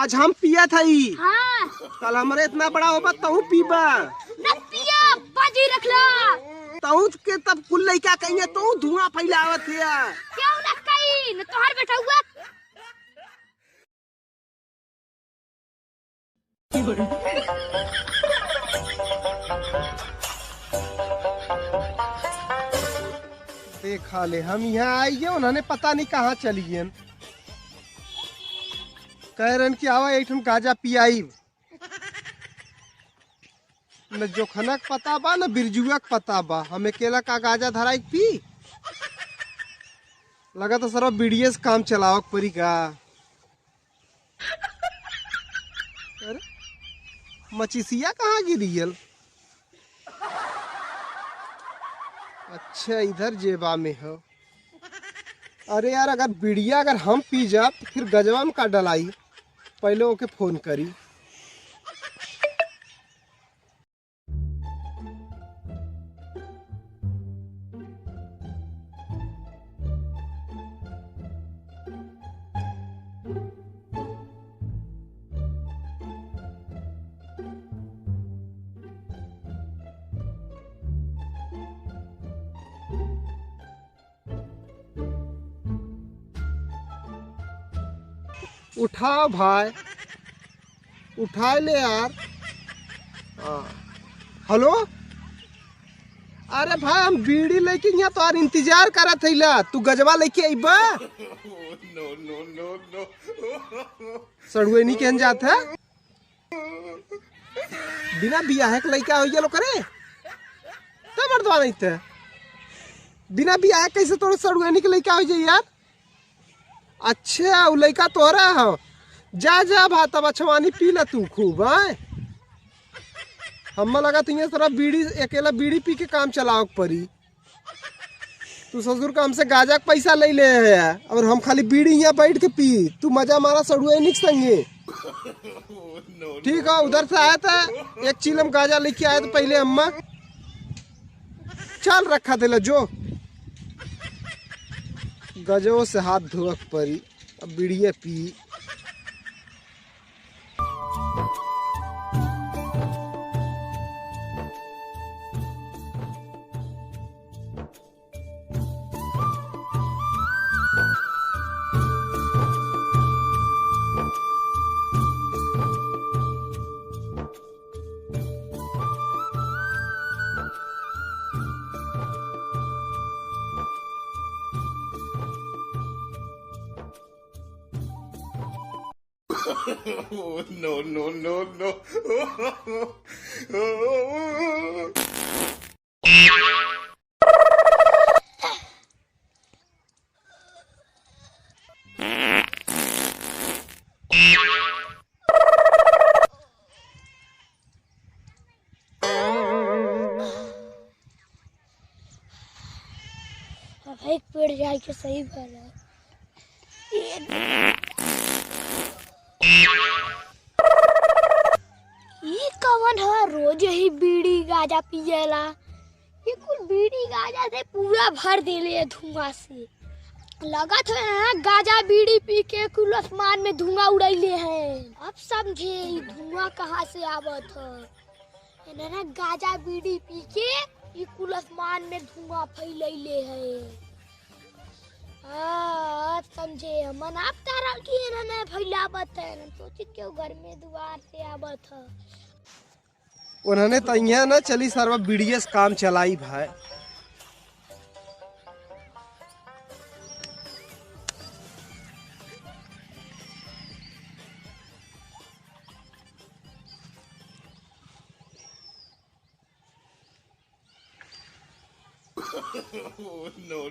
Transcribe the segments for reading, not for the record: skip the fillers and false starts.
आज हम पिया था ही। हाँ। कल हमारे इतना बड़ा होगा तहु पीबा न पिया बाजी रखला तहु के तब कुल लइका कहिए तो धुआं फैलावत है। क्यों न कहीं न तोहर बैठा हुआ देखा ले हम यहाँ आइए उन्होंने पता नहीं कहाँ चली गए। कह रहे कि आवा एक गाजा पियाई न जोखनक पता बा न बिरजुआ पता बा हमें केला का गाजा धराई पी लगा तो सर बीडीएस काम चलावक परी का। अरे मचिसिया कहाँ गिरियल। अच्छा इधर जेबा में हो। अरे यार अगर बीड़िया अगर हम पी जा तो फिर गजवा में का डलाई। पहले ओके फोन करी। उठाओ भाई उठा ले यार। हेलो अरे भाई हम बीड़ी लेके यहाँ तो यार इंतजार करा थैला तू गजवा लेके अइबा। सड़ुए नहीं कहन जात है बिना बियाह के लइका हो गेलो करे तब मर्दवा नहीं थे बिना बियाह कैसे तोरे सड़ुए के लइका हो जाई यार। अच्छा वो लड़का तोरा हो जा जा भात बछवानी पी ला तू खूब है। हम लगा तुझे सारा बीड़ी अकेला बीड़ी पी के काम चलाओ परी। तू ससुर का हमसे गाजा का पैसा ले ले है और हम खाली बीड़ी यहाँ बैठ के पी तू मजा मारा सड़ुए निक संगे। ठीक है उधर से आया था एक चिलम गाजा लेके आया था पहले अम्मा चल रखा थे जो गजो से हाथ धोक परी अब बीड़िया पी। No. एक पेड़ जाए के सही भला ये कवन है रोज ही बीड़ी गाजा पिएला। ये कुल बीड़ी गाजा से पूरा भर देले धुआं से लगत है ना गाजा बीड़ी पी के कुल आसमान में धुआं उड़ैले है। अब समझे ये धुआं कहाँ से आवत है ना गाजा बीड़ी पी के ये कुल आसमान में धुआं फैलैले है। अब समझे मन आप तारा की ना फैलावत है सोचित क्यों घर में द्वार से आवत है। उन्होंने तो यहाँ ना चली सरवा बीडीएस काम चलाई भाई। No.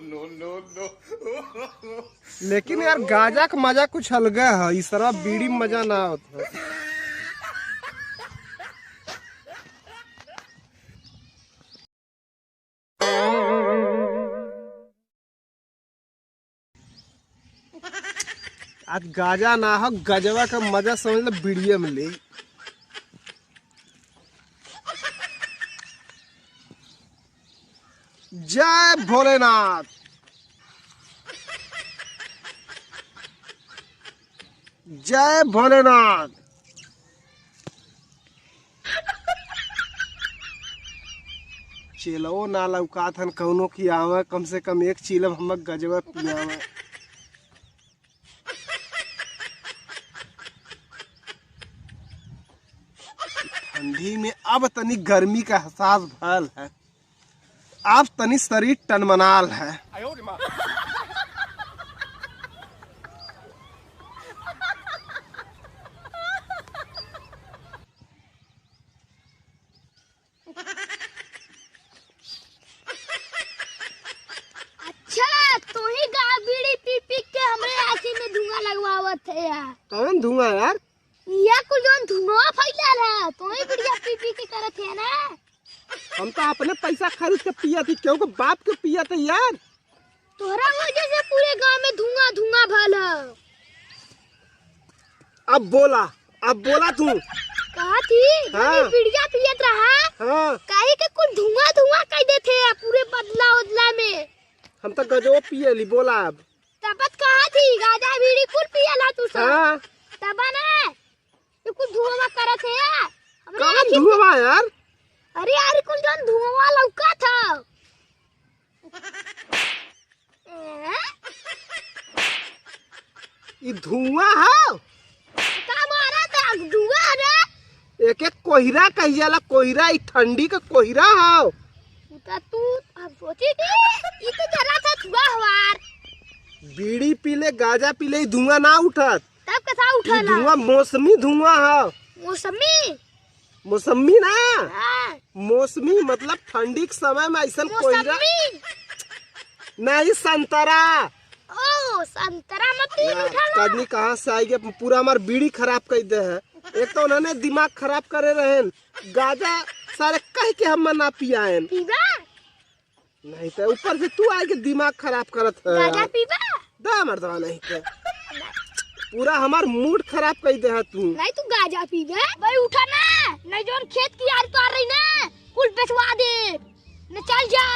लेकिन यार गाजा का मजा कुछ अलग है इस तरह बीड़ी में मजा ना होता। आज गाजा ना हो गजवा का मजा समझ लो बीड़िया में ले। जय भोलेनाथ जय भोलेनाथ। चिलो ना लौकात हन कौनो की आवे, कम से कम एक चिलम हम गजवा पियावे। ठंडी में अब तनी गर्मी का एहसास भल है, अब तनी शरीर टनमनाल है। अच्छा तो ही बीड़ी पी पी के हमरे आँखी में धुआं लगवावत है यार। कौन धुआं यार? या कुछ जोन धुआं फैलल है तो ही बढ़िया पी पी के करत है ना। हम तो अपने पैसा खरीद के पिया थी, क्यों को बाप के पिया थे यार। तोहरा वजह से पूरे गांव में धुआं धुआं भल है। अब बोला तू। कहा थी हाँ। बढ़िया पियत रहा। हाँ काहे के कुछ धुआं धुआं कह देते हैं पूरे बदला उदला में। हम तो गजो पिए ली, बोला अब। तबत कहा थी गाजा बीड़ी कुल पियला तू सब। हाँ तबा ना ये कुछ धुआं करत है यार। हमरे कौन आँखी में- धुआं यार? अरे यार कुल जोन धुआं लौका था। ये धुआं है, का मारा था धुआं रे। एक एक कोहिरा कही जाला, कोहिरा ई ठंडी का कोहिरा है। तू हम सोची थी ये तो जरा सा धुआं हवार। बीड़ी पीले गाजा पीले ई धुआं ना उठत। तब कैसा ई उठला? धुआं मौसमी धुआं है। मौसमी। मौसमी ना, हाँ मौसमी मतलब ठंडी के समय में ऐसा कोहिरा मौसमी। नहीं, संतरा। ओ संतरा मत पी उठला। कदनी कहाँ से आई गए, पूरा हमार बीड़ी खराब कर दे है। एक तो उन्होंने दिमाग खराब करे रहे, गाजा सारे कह के हम ना पियाएन। पीबा नहीं तो ऊपर से तू आके दिमाग खराब करत है। गाजा पीबा दा मर्दवा नहीं के पूरा हमार मूड खराब कर दे है तू। नहीं तू गाजा पीबे भाई। उठा ना नहीं जोन खेत की यार तो आ रही ना कुल बेचवा दे न। चल जा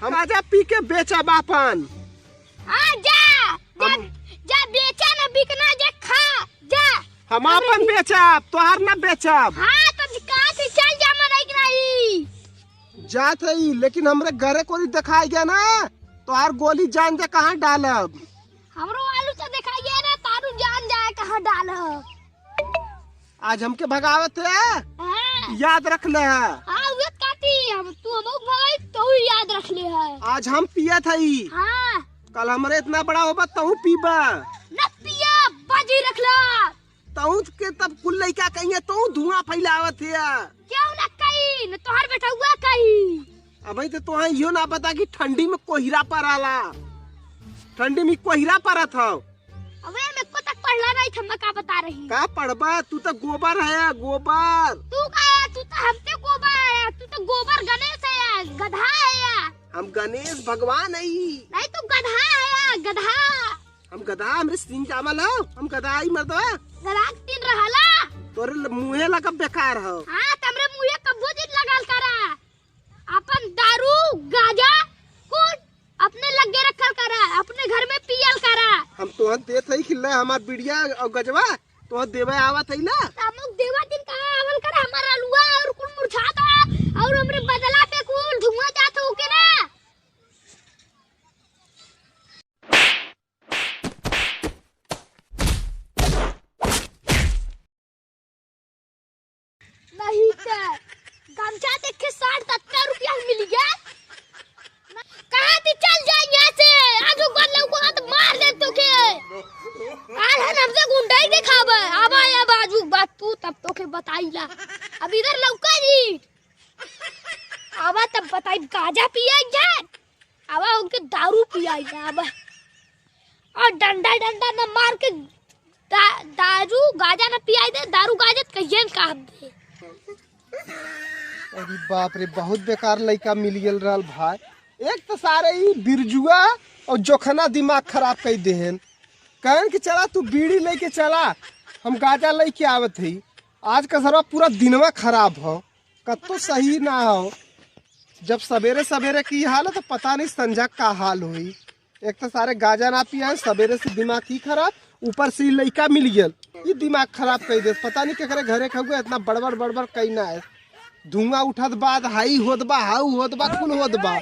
हम गाजा पी के बेचा बापन। हाँ जा जा, हम- जा बेचा ना बिकना जा खा जा। हम अपन बेचब, तोहार ना बेचब। हाँ तो कहा थी चल जा मनाई कि नहीं। जात है, लेकिन हमरे घरे कोई दिखाई गया ना, तोहार गोली जान जा कहाँ डालब। हमरो आलू तो दिखाइए ना तारू जान जाए कहाँ डाल। आज हमके भगावत है, हाँ याद रख ले है। हाँ वे काटी हम तू हम भाई तो ही याद रख ले है। आज हम पिया थी, हाँ कल हमरे इतना बड़ा होगा तहु पीबा। न पिया बाजी रख ला। तहु के तब कुल लइका कहिए तहु धुआं फैलावत है। क्यों न कहीं न तोहर बेटा हुआ कहीं। अबे तो तुहा यो ना पता कि ठंडी में कोहिरा पर आला, ठंडी में कोहिरा परत हो। अबे मेरे को तक पढ़ला नहीं था, मैं क्या बता रही। का पढ़बा, तू तो गोबर है, गोबर। तू का है? तू तो हमसे गोबर है। तू तो गोबर गणेश है, गधा है। हम गणेश भगवान है। नहीं तू गधा है, गधा। हम गधा, हमरे सिंह जामल हो, हम गधा ही मर्दवा। गधा के दिन रहला। तोरे मुँहे लगा बेकार हो। हाँ तमरे मुँहे कब्बो दिन लगाल करा। अपन दारू गाजा कुछ अपने लगे रखल करा, अपने घर में पियल करा। हम तोहन देत है खिल्ला हमार बिड़िया और गजवा तो देवे आवत है ना। तमुक देवा दिन कहाँ आवल करा। हमारा लुआ और कुल मुरझाता और हमरे बदला पे कुल धुआं जाता होके ना। नहीं ते गमछा देख के 60-70 रुपया मिल गया। कहाँ थी? चल जा यहाँ से। आजू बदलाव को तो मार दे तो के। आज है हमसे गुंडाई दिखावे। अब आया बाजू बात तू तब तो के बताईला। अब इधर लौका जी। अब तब बताई गाजा पिया जाए। अब उनके दारू पिया जाए। अब और डंडा डंडा न मार के दारू गाजा न पिया दे। दारू गाजा कहिए का दे। अरे बाप रे, बहुत बेकार लड़का मिल गेल रहल भाई। एक तो सारे ही बिरजुआ और जोखना दिमाग खराब कर देहन। कहन कि चला तू बीड़ी लेके चला, हम गाजा लेके आवत ही। आज का सरवा पूरा दिनवा खराब हो, कतो सही ना हो। जब सवेरे सवेरे की हाल है तो पता नहीं संजा का हाल हुई। एक तो सारे गाजा ना पिया, सवेरे से दिमाग ही खराब, ऊपर से लड़का मिल गया, ये दिमाग खराब कर दे। पता नहीं केकरे घरे खगुए इतना बड़बड़ बड़बड़ कहना है। धुआं उठत बाद हाई होत बा, हाउ होत बा, कुल होत बा।